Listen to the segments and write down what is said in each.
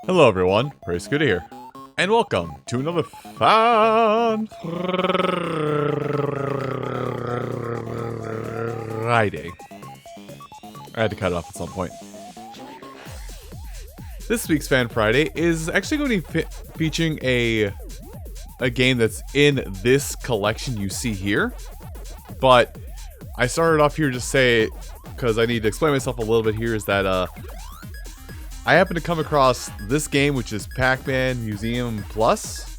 Hello everyone, Praise Good here, and welcome to another fun Friday. I had to cut it off at some point. This week's Fan Friday is actually going to be featuring a game that's in this collection you see here, but I started off here to say, because I need to explain myself a little bit here, is that I happened to come across this game, which is Pac-Man Museum Plus,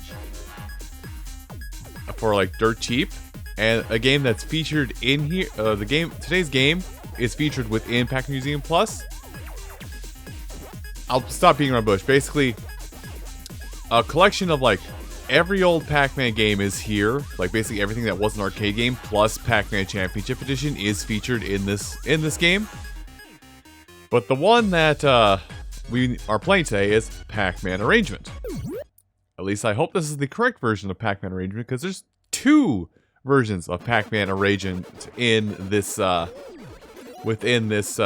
for like dirt cheap, and a game that's featured in here. Today's game is featured within Pac-Man Museum Plus. I'll stop being around bush. Basically, a collection of like every old Pac-Man game is here. Like basically everything that was an arcade game plus Pac-Man Championship Edition is featured in this game. But the one that we are playing today is Pac-Man Arrangement. At least I hope this is the correct version of Pac-Man Arrangement, because there's two versions of Pac-Man Arrangement in this, within this,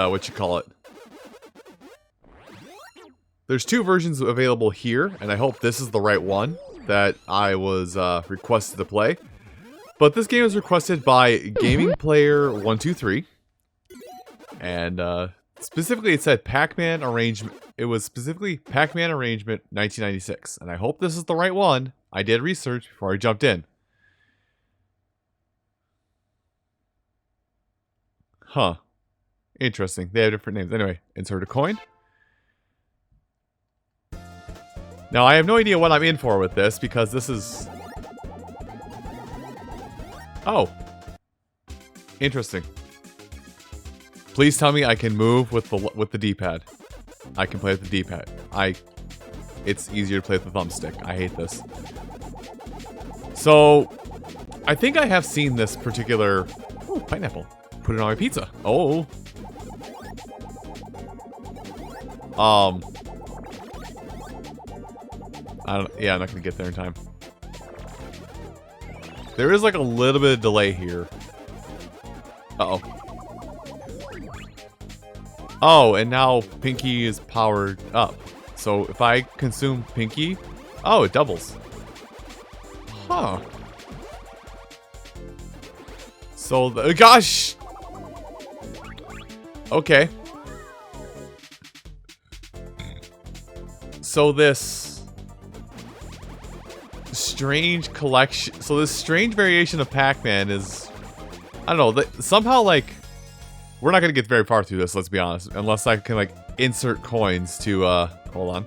There's two versions available here, and I hope this is the right one that I was requested to play. But this game was requested by Gaming Player 123, and specifically it said Pac-Man Arrangement. It was specifically Pac-Man Arrangement 1996, and I hope this is the right one. I did research before I jumped in. Huh. Interesting. They have different names. Anyway, insert a coin. Now, I have no idea what I'm in for with this, because this is... Oh. Interesting. Please tell me I can move with the D-pad. I can play with the D-pad. It's easier to play with the thumbstick. I hate this. So, I think I have seen this particular... Oh, pineapple. Put it on my pizza. Oh. Yeah, I'm not gonna get there in time. There is like a little bit of delay here. Uh-oh. Oh, and now Pinky is powered up. So if I consume Pinky... Oh, it doubles. Huh. So, gosh! Okay. So this... strange collection... So this strange variation of Pac-Man is... I don't know, somehow like... We're not going to get very far through this, let's be honest. Unless I can, like, insert coins to, hold on.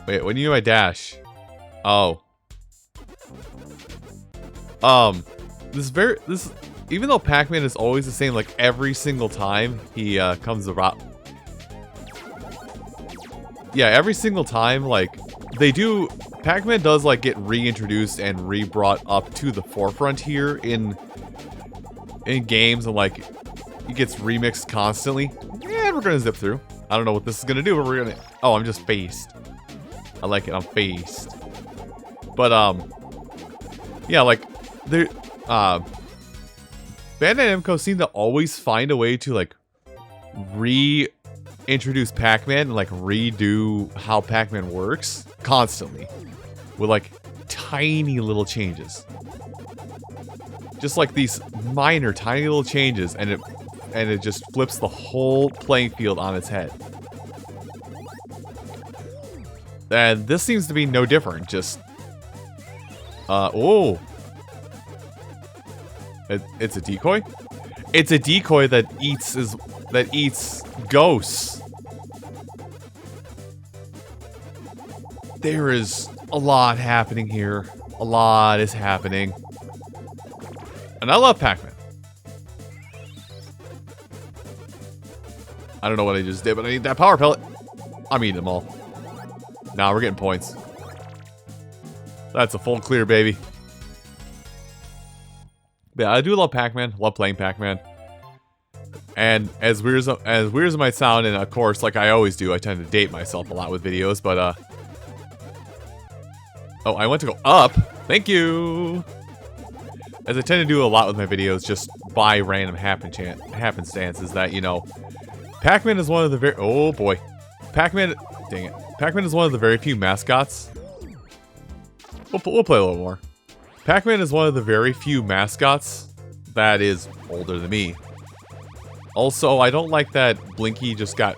Wait, when you do my dash? Oh. Even though Pac-Man is always the same, like, every single time he, comes around. Yeah, every single time, like, Pac-Man does, like, get reintroduced and re-brought up to the forefront here in games, and like it gets remixed constantly. And we're gonna zip through. I don't know what this is gonna do, but we're gonna... Oh, I'm just phased. I like it, I'm phased. But yeah, like there Bandai Namco seem to always find a way to like reintroduce Pac-Man and like redo how Pac-Man works constantly with like tiny little changes. Just like these minor, tiny little changes, and it just flips the whole playing field on its head. And this seems to be no different. Just, oh, it's a decoy. It's a decoy that eats ghosts. There is a lot happening here. A lot is happening. And I love Pac-Man. I don't know what I just did, but I need that power pellet. I'm eating them all. Nah, we're getting points. That's a full clear, baby. But yeah, I do love Pac-Man. Love playing Pac-Man. And as weird as it might sound, and of course, like I always do, I tend to date myself a lot with videos, but oh, I went to go up. Thank you. As I tend to do a lot with my videos, just by random happenstances, that, you know, Pac-Man is one of the very... Oh, boy. Pac-Man... Dang it. Pac-Man is one of the very few mascots. We'll play a little more. Pac-Man is one of the very few mascots that is older than me. Also, I don't like that Blinky just got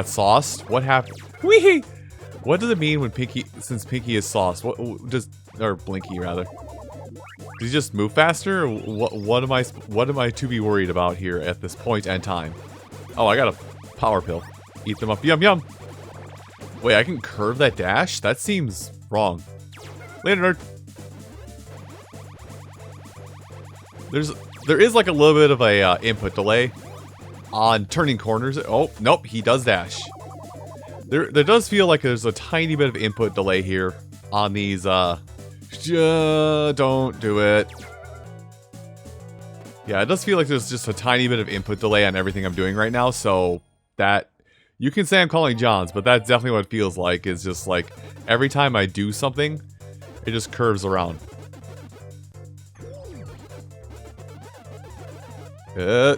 sauced. What happened? Wee! What does it mean when since Pinky is sauced? Or Blinky rather? Does he just move faster? Or what am I to be worried about here at this point and time? Oh, I got a power pill. Eat them up. Yum yum. Wait, I can curve that dash? That seems wrong. Later, nerd. There is like a little bit of a input delay on turning corners. Oh, nope, he does dash. There does feel like there's a tiny bit of input delay here on these, don't do it. Yeah, it does feel like there's just a tiny bit of input delay on everything I'm doing right now, so that... You can say I'm calling Johns, but that's definitely what it feels like, is just like, every time I do something, it just curves around. Didge.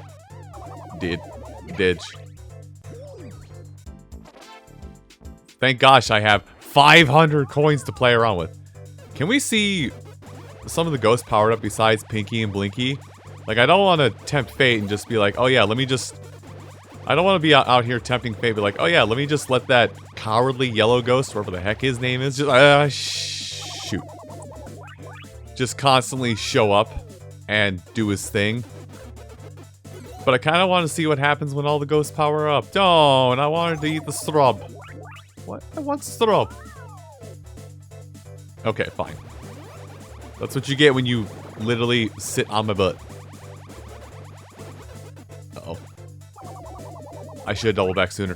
Thank gosh I have 500 coins to play around with. Can we see some of the ghosts powered up besides Pinky and Blinky? Like, I don't want to tempt fate and just be like, oh yeah, let me just... I don't want to be out here tempting fate, but like, oh yeah, let me just let that cowardly yellow ghost, whatever the heck his name is, just... shoot. Just constantly show up and do his thing. But I kind of want to see what happens when all the ghosts power up. Don't! I wanted to eat the strub. What? I want strub. Okay, fine. That's what you get when you literally sit on my butt. Uh-oh. I should have doubled back sooner.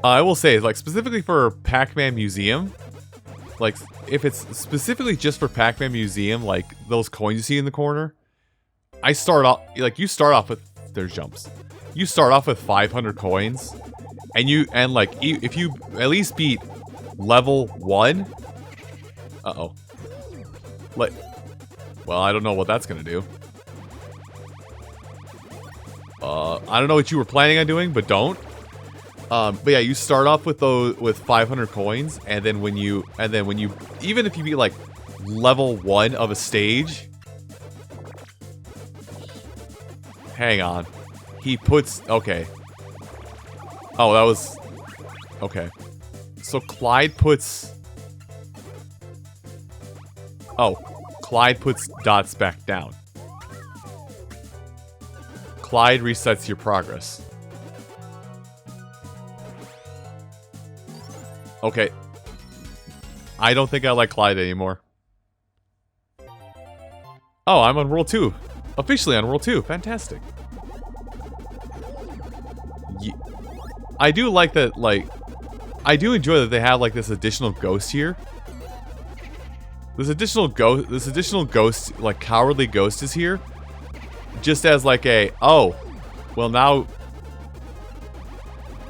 I will say, like, specifically for Pac-Man Museum, like, if it's specifically just for Pac-Man Museum, like, those coins you see in the corner, I start off, like, you start off with, there's jumps. You start off with 500 coins, and like, if you at least beat level 1, uh-oh. Like, well, I don't know what that's gonna do. I don't know what you were planning on doing, but don't. But yeah, you start off with 500 coins, and then when you, even if you beat like level 1 of a stage, hang on, he puts, okay. Oh, that was, okay. So Clyde puts, oh, Clyde puts dots back down. Clyde resets your progress. Okay. I don't think I like Clyde anymore. Oh, I'm on World 2. Officially on World 2. Fantastic. I do like that, like... I do enjoy that they have, like, this additional ghost here. This additional ghost, like, cowardly ghost is here. Just as, like, a... Oh. Well, now...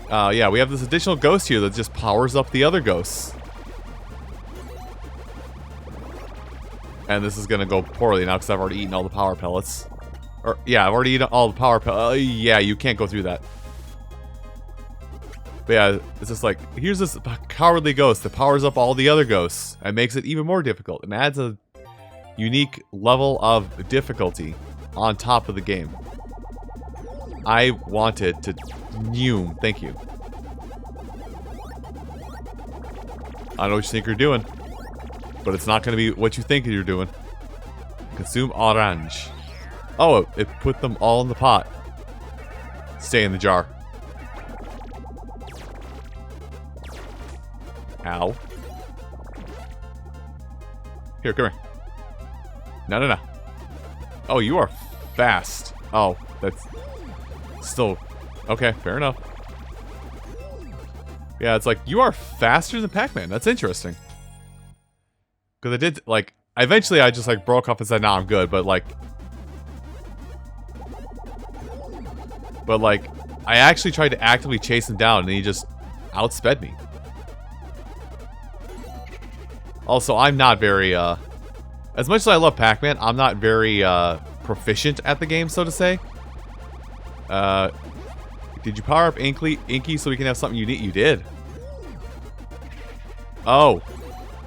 yeah, we have this additional ghost here that just powers up the other ghosts. And this is gonna go poorly now because I've already eaten all the power pellets. Or, yeah, I've already eaten all the power pellets. Yeah, you can't go through that. But yeah, it's just like, here's this cowardly ghost that powers up all the other ghosts and makes it even more difficult and adds a unique level of difficulty on top of the game. I wanted to... Thank you. I know what you think you're doing, but it's not going to be what you think you're doing. Consume orange. Oh, it put them all in the pot. Stay in the jar. Ow. Here, come here. No. Oh, you are fast. Oh, that's still... Okay, fair enough. Yeah, it's like, you are faster than Pac-Man. That's interesting. Because I did, like... Eventually, I just, like, broke off and said, nah, I'm good. But, like... I actually tried to actively chase him down, and he just outsped me. Also, I'm not very, as much as I love Pac-Man, I'm not very, proficient at the game, so to say. Did you power up Inky so we can have something you need? You did. Oh.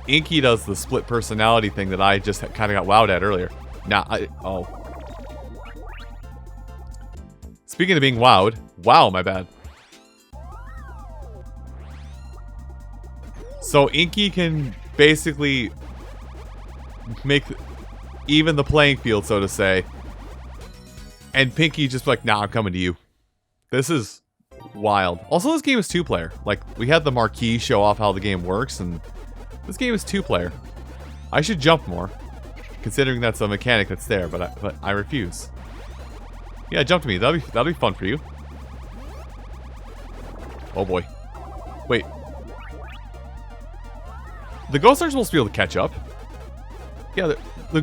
Inky does the split personality thing that I just kind of got wowed at earlier. Oh. Speaking of being wowed. Wow, my bad. So Inky can basically make even the playing field, so to say. And Pinky just like, nah, I'm coming to you. This is wild. Also, this game is 2-player. Like, we had the marquee show off how the game works, and this game is 2-player. I should jump more, considering that's a mechanic that's there, but I refuse. Yeah, jump to me. That'll be fun for you. Oh boy. Wait. The ghosts are supposed to be able to catch up. Yeah, the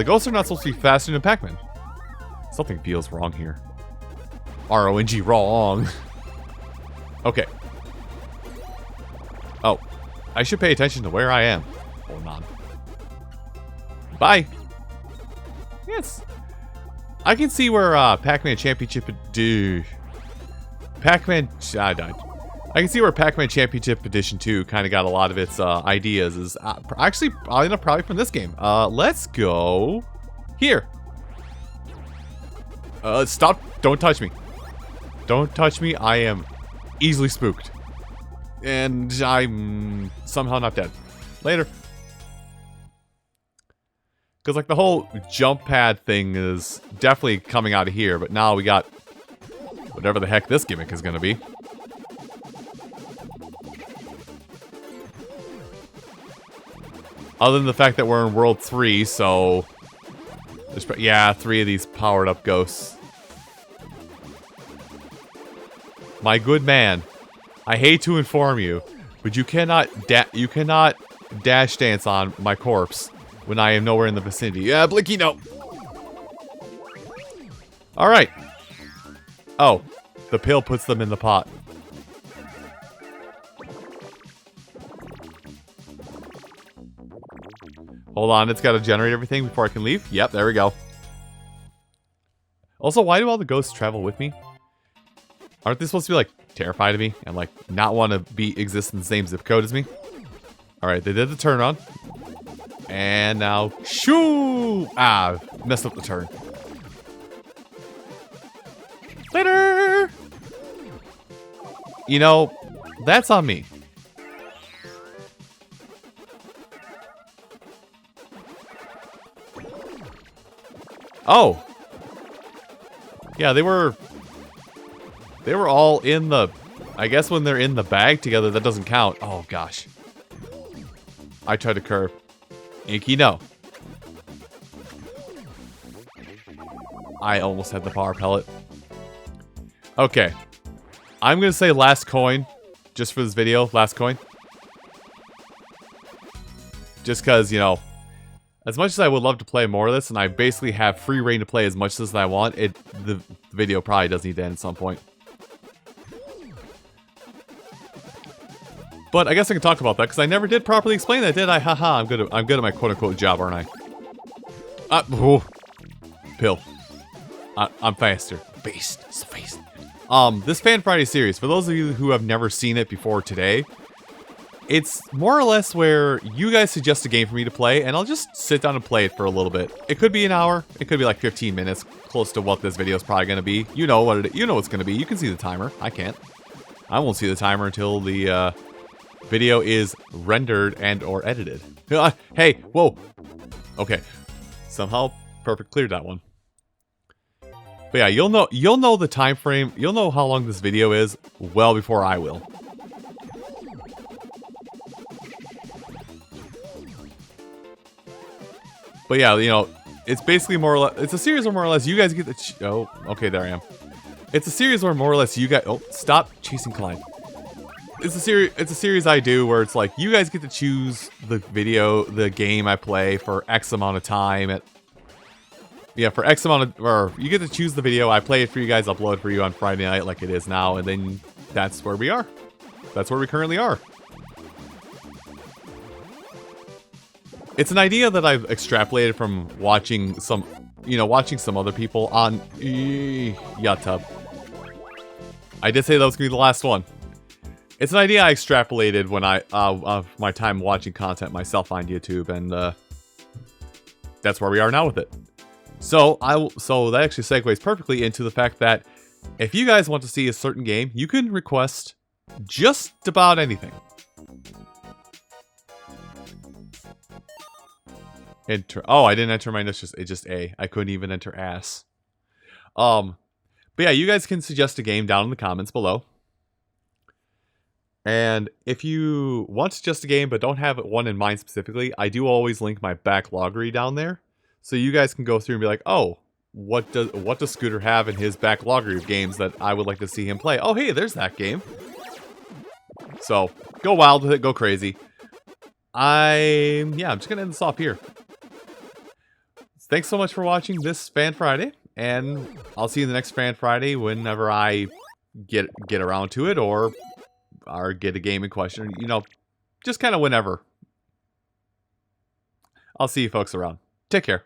ghosts are not supposed to be faster than Pac-Man. Something feels wrong here. R-O-N-G, wrong. Okay. Oh. I should pay attention to where I am. Hold on. Bye. Yes. I can see where Pac-Man Championship... Pac-Man... I died. I can see where Pac-Man Championship Edition 2 kind of got a lot of its ideas. Is actually, probably from this game. Let's go... here. Stop. Don't touch me. Don't touch me. I am easily spooked. And I'm somehow not dead. Later. Because, like, the whole jump pad thing is definitely coming out of here. But now we got whatever the heck this gimmick is going to be. Other than the fact that we're in World 3, so... there's, yeah, 3 of these powered up ghosts. My good man, I hate to inform you, but you cannot dash dance on my corpse when I am nowhere in the vicinity. Yeah, Blinky, no. All right. Oh, the pill puts them in the pot. Hold on, it's got to generate everything before I can leave. Yep, there we go. Also, why do all the ghosts travel with me? Aren't they supposed to be, like, terrified of me? And, like, not want to exist in the same zip code as me? Alright, they did the turn on. And now, shoo! Ah, messed up the turn. Later! You know, that's on me. Oh! Yeah, they were all in the... I guess when they're in the bag together, that doesn't count. Oh, gosh. I tried to curve. Inky, no. I almost had the power pellet. Okay. I'm going to say last coin. Just for this video. Last coin. Just because, you know... as much as I would love to play more of this, and I basically have free reign to play as much of this as I want, the video probably does need to end at some point. But I guess I can talk about that, because I never did properly explain that, did I? Haha, I'm good at my quote-unquote job, aren't I? Oh. Pill. I'm faster. Beast. So fast. This Fan Friday series, for those of you who have never seen it before today, it's more or less where you guys suggest a game for me to play, and I'll just sit down and play it for a little bit. It could be an hour, it could be like 15 minutes, close to what this video is probably going to be. You know what you know what's going to be. You can see the timer. I can't. I won't see the timer until the video is rendered and or edited. Hey, whoa. Okay. Somehow perfect cleared that one. But yeah, you'll know the time frame. You'll know how long this video is well before I will. But yeah, you know, it's basically more or less... it's a series where more or less you guys get the... oh, okay, there I am. It's a series where more or less you guys... oh, stop chasing Clyde. It's a series I do where it's like, you guys get to choose the game I play for X amount of time. Yeah, for X amount of... or you get to choose the video, I play it for you guys, upload it for you on Friday night like it is now, and then that's where we are. That's where we currently are. It's an idea that I've extrapolated from watching some, watching some other people on Yachtub. I did say that was gonna be the last one. It's an idea I extrapolated when I of my time watching content myself on YouTube, and that's where we are now with it. So that actually segues perfectly into the fact that if you guys want to see a certain game, you can request just about anything. Oh, I didn't enter mine. It's just A. I couldn't even enter ass. But yeah, you guys can suggest a game down in the comments below. And if you want to suggest a game but don't have one in mind specifically, I do always link my backloggery down there, so you guys can go through and be like, oh, what does Scooter have in his backloggery of games that I would like to see him play? Oh, hey, there's that game. So go wild with it, go crazy. I'm just gonna end this off here. Thanks so much for watching this Fan Friday, and I'll see you in the next Fan Friday whenever I get around to it, or get a game in question. Just kind of whenever. I'll see you folks around. Take care.